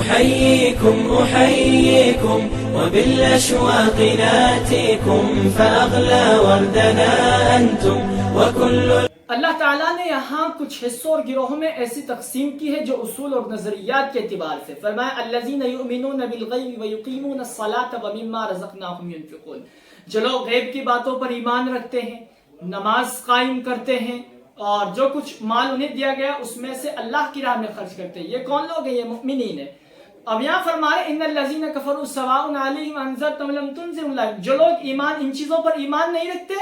أحييكم وبالأشواق ناتيكم فأغلى وردنا أنتم وكل. اللہ تعالیٰ نے یہاں کچھ حصوں اور گروہوں میں ایسی تقسیم کی ہے جو اصول اور نظریات کے اعتبار سے. فرمایا الذین یؤمنون بالغیب ویقیمون الصلاۃ ومما رزقناہم ینفقون. جو لوگ غیب کی باتوں پر ایمان رکھتے ہیں، نماز قائم کرتے ہیں اور جو کچھ مال انہیں دیا گیا اس میں سے اللہ کی راہ میں خرچ کرتے ہیں. یہ کون لوگ ہیں؟ یہ مؤمنین ہیں. اب یہاں فرما رہے ان الذین کفروا سواء علیہم انذرتم لم تنذرهم لا. جو لوگ ان چیزوں پر ایمان نہیں رکھتے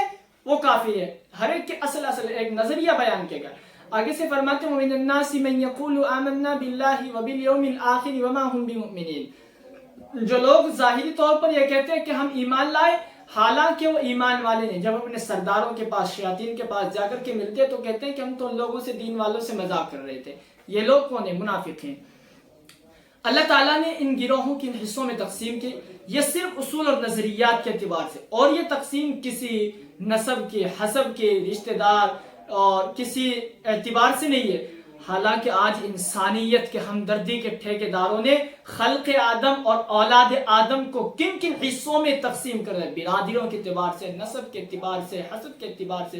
وہ کافر ہے. ہر ایک کے اصل ایک نظریہ بیان کیا گیا. آگے سے فرماتے ہیں وَمِنَ النَّاسِ مَن يَقُولُ آمَنَّا بِاللَّهِ وَبِالْيَوْمِ الْآخِرِ وَمَا هُمْ بِمُؤْمِنِينَ. جو لوگ ظاہری طور پر یہ کہتے ہیں کہ ہم ایمان لائے حالانکہ وہ ایمان والے نہیں. جب اپنے سرداروں کے پاس شیاطین کے پاس جا کر کے ملتے تو کہتے ہیں کہ ہم تو ان لوگوں سے دین والوں سے مذاق کر رہے تھے. یہ لوگ کون ہیں؟ منافق ہیں. اللہ تعالیٰ نے ان گروہوں کے حصوں میں تقسیم کی. یہ صرف اصول اور نظریات کے اعتبار سے، اور یہ تقسیم کسی نسب کے، حسب کے، رشتہ دار اور کسی اعتبار سے نہیں ہے. حالانکہ آج انسانیت کے ہمدردی کے ٹھیکیداروں نے خلق آدم اور اولاد آدم کو کن کن حصوں میں تقسیم کر ہے، برادریوں کے اعتبار سے، نسب کے اعتبار سے، حسب کے اعتبار سے،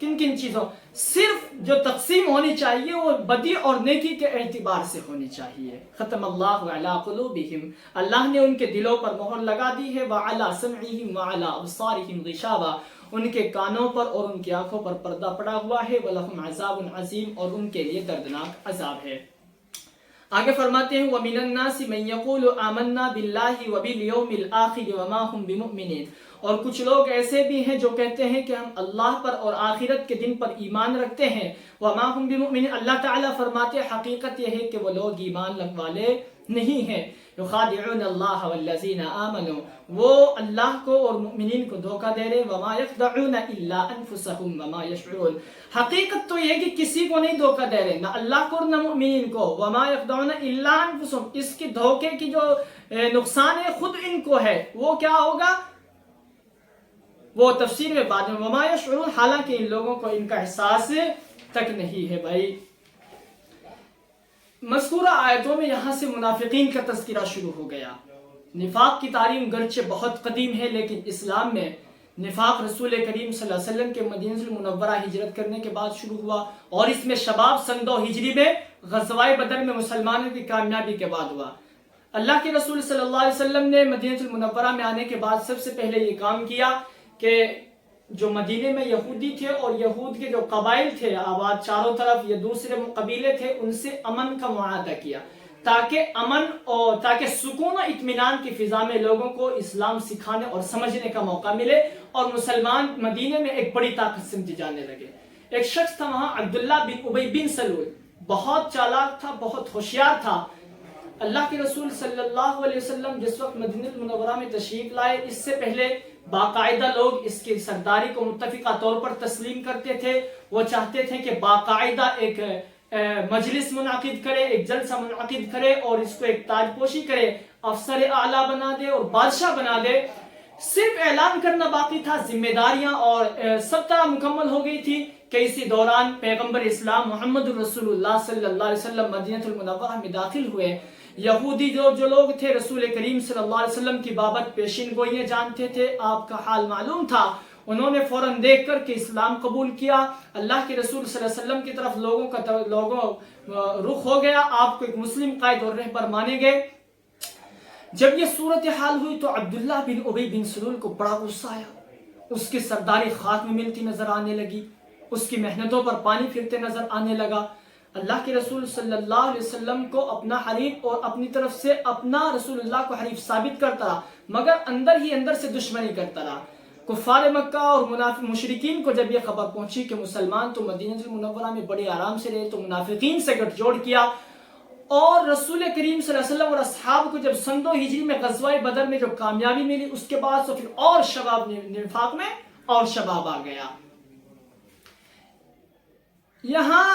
کن کن چیزوں. صرف جو تقسیم ہونی چاہیے وہ بدی اور نیکی کے اعتبار سے ہونی چاہیے. ختم اللہ علی قلوبہم. اللہ نے ان کے دلوں پر مہر لگا دی ہے. وعلی سمعہم وعلی ابصارہم غشاوہ. ان کے کانوں پر اور ان کی آنکھوں پر پردہ پڑا ہوا ہے. وَلَهُمْ عَذَابٌ عَظِيمٌ. اور ان کے لیے دردناک عذاب ہے. آگے فرماتے ہیں وَمِنَ النَّاسِ مَن يَقُولُ آمَنَّا بِاللَّهِ وَبِالْيَوْمِ الْآخِرِ وَمَا هُمْ بِمُؤْمِنِينَ. اور کچھ لوگ ایسے بھی ہیں جو کہتے ہیں کہ ہم اللہ پر اور آخرت کے دن پر ایمان رکھتے ہیں. وَمَا هُمْ بِمُؤْمِنِينَ. اللہ تعالیٰ فرماتے ہیں حقیقت یہ ہے کہ وہ لوگ ایمان رکھنے والے نہیں ہیں. يخادعون اللہ والذین آمنوا. وہ اللہ کو اور مؤمنین کو دھوکہ دے رہے. وما يخدعون الا انفسهم وما يشعرون. حقیقت تو یہ کہ کسی کو نہیں دھوکہ دے رہے، نہ اللہ کو اور نہ مؤمنین کو. وما يخدعون الا انفسهم. اس کی دھوکے کی جو نقصان ہے خود ان کو ہے. وہ کیا ہوگا وہ تفسیر میں بعد میں. وما يشعرون. حالانکہ ان لوگوں کو ان کا احساس تک نہیں ہے. بھائی مذکورہ آیتوں میں یہاں سے منافقین کا تذکرہ شروع ہو گیا. نفاق کی تعلیم گرچہ بہت قدیم ہے لیکن اسلام میں نفاق رسول کریم صلی اللہ علیہ وسلم کے مدینہ المنورہ ہجرت کرنے کے بعد شروع ہوا، اور اس میں شباب سن 2 ہجری میں غزوہ بدر میں مسلمانوں کی کامیابی کے بعد ہوا. اللہ کے رسول صلی اللہ علیہ وسلم نے مدینہ المنورہ میں آنے کے بعد سب سے پہلے یہ کام کیا کہ جو مدینے میں یہودی تھے اور یہود کے جو قبائل تھے آباد چاروں طرف، یہ دوسرے قبیلے تھے، ان سے امن کا معاہدہ کیا تاکہ امن اور تاکہ سکون و اطمینان کی فضا میں لوگوں کو اسلام سکھانے اور سمجھنے کا موقع ملے اور مسلمان مدینے میں ایک بڑی طاقت سمجھے جانے لگے. ایک شخص تھا وہاں عبداللہ بن ابی بن سلول. بہت چالاک تھا، بہت ہوشیار تھا. اللہ کے رسول صلی اللہ علیہ وسلم جس وقت مدینہ المنورہ میں تشریف لائے اس سے پہلے باقاعدہ لوگ اس کی سرداری کو متفقہ طور پر تسلیم کرتے تھے. وہ چاہتے تھے کہ باقاعدہ ایک مجلس منعقد کرے، ایک جلسہ منعقد کرے اور اس کو ایک تاج پوشی کرے، افسر اعلیٰ بنا دے اور بادشاہ بنا دے. صرف اعلان کرنا باقی تھا، ذمہ داریاں اور سب طرح مکمل ہو گئی تھی کہ اسی دوران پیغمبر اسلام محمد رسول اللہ صلی اللہ علیہ وسلم مدینہ المنورہ میں داخل ہوئے. یہودی جو لوگ تھے رسول کریم صلی اللہ علیہ وسلم کی بابت پیشین گوئیاں جانتے تھے، آپ کا حال معلوم تھا. انہوں نے فوراً دیکھ کر کے اسلام قبول کیا. اللہ کے رسول صلی اللہ علیہ وسلم کی طرف لوگوں رخ ہو گیا. آپ کو ایک مسلم قائد اور رہبر مانے گئے. جب یہ صورتحال ہوئی تو عبداللہ بن ابی بن سلول کو بڑا غصہ آیا. اس کی سرداری خاک میں ملتی نظر آنے لگی، اس کی محنتوں پر پانی پھرتے نظر آنے لگا. اللہ کے رسول صلی اللہ علیہ وسلم کو اپنا حریف اور اپنی طرف سے اپنا رسول اللہ کو حریف ثابت کرتا رہا، مگر اندر ہی اندر سے دشمنی کرتا رہا. کفار مکہ اور مشرکین کو جب یہ خبر پہنچی کہ مسلمان تو مدینہ المنورہ میں بڑے آرام سے رہے، تو منافقین سے گٹھ جوڑ کیا. اور رسول کریم صلی اللہ علیہ وسلم اور اصحاب کو جب سن 2 ہجری میں غزوہ بدر میں جو کامیابی ملی، اس کے بعد تو پھر اور شباب نفاق میں اور شباب آ گیا. یہاں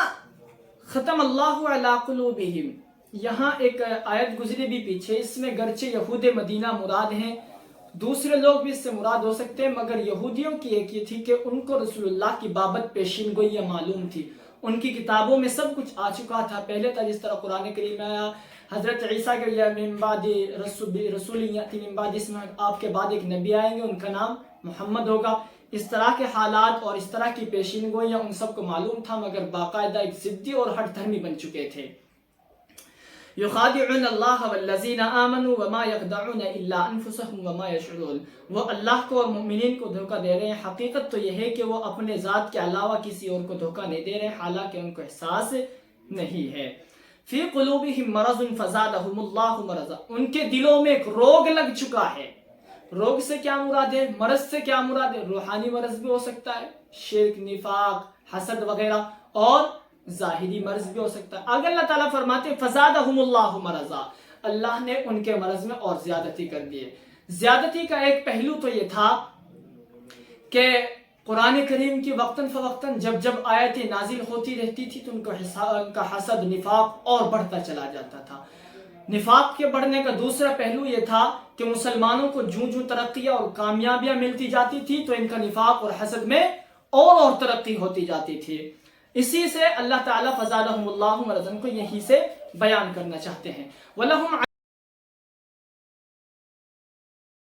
ختم اللہ علی قلوبہم، یہاں ایک آیت گزری بھی پیچھے، اس میں گرچہ یہود مدینہ مراد ہیں، دوسرے لوگ بھی اس سے مراد ہو سکتے ہیں، مگر یہودیوں کی ایک یہ تھی کہ ان کو رسول اللہ کی بابت پیشین گوئی معلوم تھی. ان کی کتابوں میں سب کچھ آ چکا تھا. پہلے تھا جس طرح قرآن کریم میں آیا حضرت عیسیٰ کے یا من بعد رسول یاتی من بعد اسمہ، آپ کے بعد ایک نبی آئیں گے ان کا نام محمد ہوگا. اس طرح کے حالات اور اس طرح کی پیشین گوئیاں ان سب کو معلوم تھا، مگر باقاعدہ ایک ضدی اور ہٹ دھرمی بن چکے تھے. یخادعون اللہ والذین آمنوا وما یخدعون الا انفسهم وما یشعرون. وہ اللہ کو اور مومنین کو دھوکہ دے رہے ہیں، حقیقت تو یہ ہے کہ وہ اپنے ذات کے علاوہ کسی اور کو دھوکہ نہیں دے رہے، حالانکہ ان کو احساس نہیں ہے. فی قلوبہم مرض فزادہم اللہ مرضا. ان کے دلوں میں ایک روگ لگ چکا ہے. روگ سے کیا مراد ہے؟ مرض سے کیا مراد ہے؟ روحانی مرض بھی ہو سکتا ہے، شرک، نفاق، حسد وغیرہ، اور ظاہری مرض بھی ہو سکتا ہے. اگر اللہ تعالیٰ فرماتے فزادہم اللہ مرضا، اللہ نے ان کے مرض میں اور زیادتی کر دی ہے. زیادتی کا ایک پہلو تو یہ تھا کہ قرآن کریم کی وقتاً فوقتاً جب جب آیتیں نازل ہوتی رہتی تھی تو ان کا حسد، نفاق اور بڑھتا چلا جاتا تھا. نفاق کے بڑھنے کا دوسرا پہلو یہ تھا کہ مسلمانوں کو جوں ترقیاں اور کامیابیاں ملتی جاتی تھی تو ان کا نفاق اور حسد میں اور ترقی ہوتی جاتی تھی. اسی سے اللہ تعالیٰ فزادہم اللہ مرضا کو یہیں سے بیان کرنا چاہتے ہیں. وَلَهُمْ